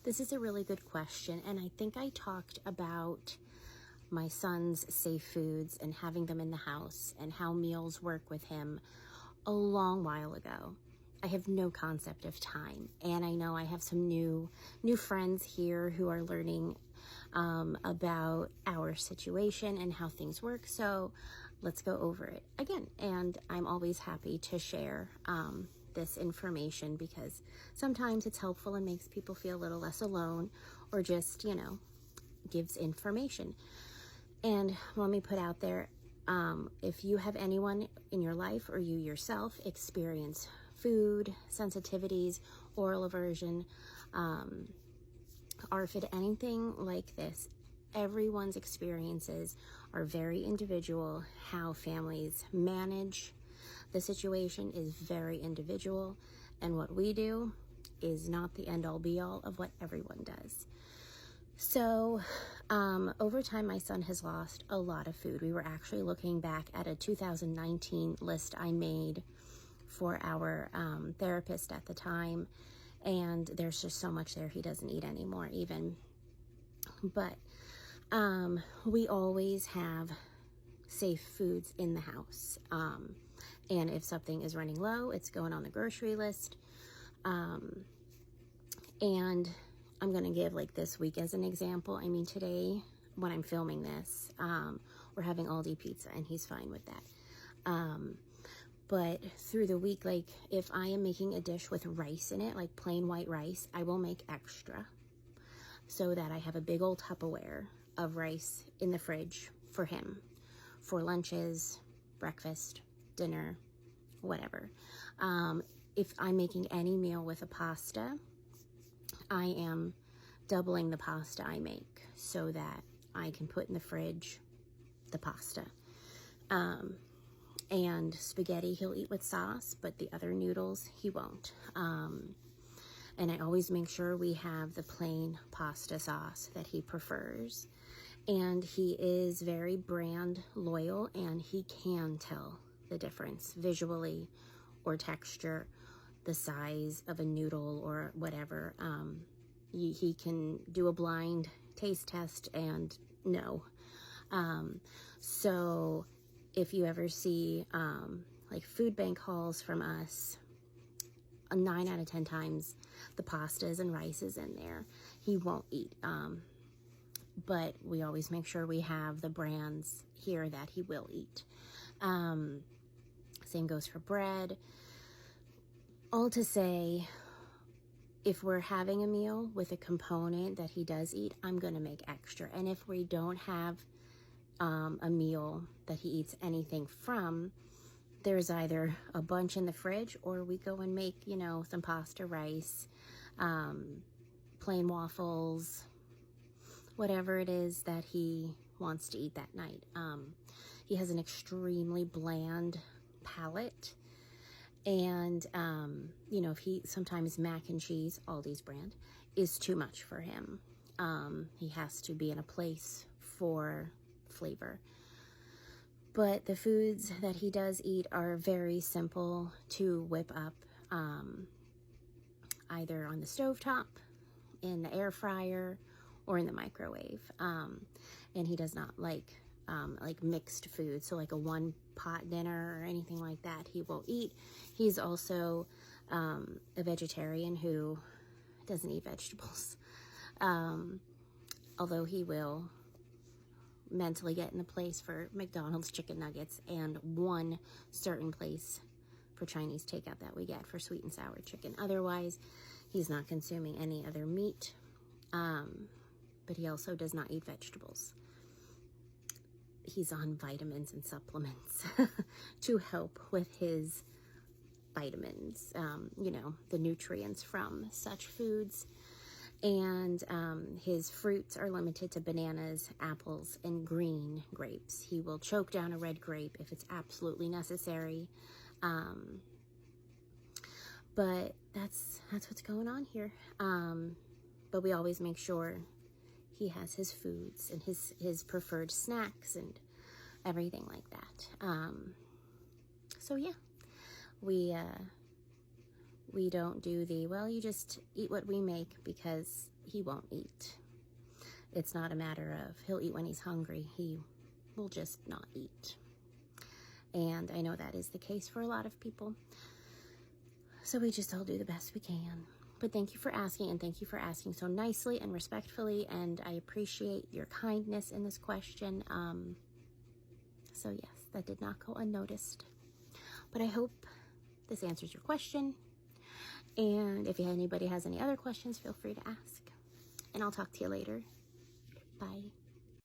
This is a really good question, and I think I talked about my son's safe foods and having them in the house and how meals work with him a long while ago. I have no concept of time, and I know I have some new friends here who are learning about our situation and how things work. So let's go over it again. And I'm always happy to share this information because sometimes it's helpful and makes people feel a little less alone, or just, gives information. And let me put out there, if you have anyone in your life or you yourself experience food sensitivities, oral aversion, ARFID, anything like this, everyone's experiences are very individual. How families manage the situation is very individual, and what we do is not the end-all be-all of what everyone does. So over time, my son has lost a lot of food. We were actually looking back at a 2019 list I made for our therapist at the time, and there's just so much there he doesn't eat anymore even. But we always have safe foods in the house, and if something is running low, it's going on the grocery list. And I'm going to give like this week as an example. I mean, today when I'm filming this, we're having Aldi pizza and he's fine with that. But through the week, like if I am making a dish with rice in it, like plain white rice, I will make extra so that I have a big old Tupperware of rice in the fridge for him for lunches, breakfast, dinner, whatever. If I'm making any meal with a pasta, I am doubling the pasta I make so that I can put in the fridge the pasta. And spaghetti he'll eat with sauce, but the other noodles he won't. And I always make sure we have the plain pasta sauce that he prefers. And he is very brand loyal, and he can tell the difference visually or texture, the size of a noodle or whatever. He can do a blind taste test and know. So if you ever see like food bank hauls from us, 9 out of 10 times the pastas and rice is in there. He won't eat. But we always make sure we have the brands here that he will eat. Same goes for bread. All to say, if we're having a meal with a component that he does eat, I'm going to make extra. And if we don't have a meal that he eats anything from, there's either a bunch in the fridge or we go and make, some pasta, rice, plain waffles, whatever it is that he wants to eat that night. He has an extremely bland palate. And, if he sometimes mac and cheese, Aldi's brand, is too much for him. He has to be in a place for flavor. But the foods that he does eat are very simple to whip up, either on the stovetop, in the air fryer, or in the microwave. And he does not like mixed food, so like a one pot dinner or anything like that he will eat. He's also a vegetarian who doesn't eat vegetables, although he will mentally get in the place for McDonald's chicken nuggets and one certain place for Chinese takeout that we get for sweet and sour chicken. Otherwise, he's not consuming any other meat, but he also does not eat vegetables. He's on vitamins and supplements to help with his vitamins, the nutrients from such foods. And his fruits are limited to bananas, apples, and green grapes. He will choke down a red grape if it's absolutely necessary. But that's what's going on here. But we always make sure he has his foods and his preferred snacks and everything like that. So yeah, we don't do the, well, you just eat what we make, because he won't eat. It's not a matter of he'll eat when he's hungry. He will just not eat. And I know that is the case for a lot of people. So we just all do the best we can. But thank you for asking, and thank you for asking so nicely and respectfully, and I appreciate your kindness in this question. So yes, that did not go unnoticed. But I hope this answers your question. And if anybody has any other questions, feel free to ask. And I'll talk to you later. Bye.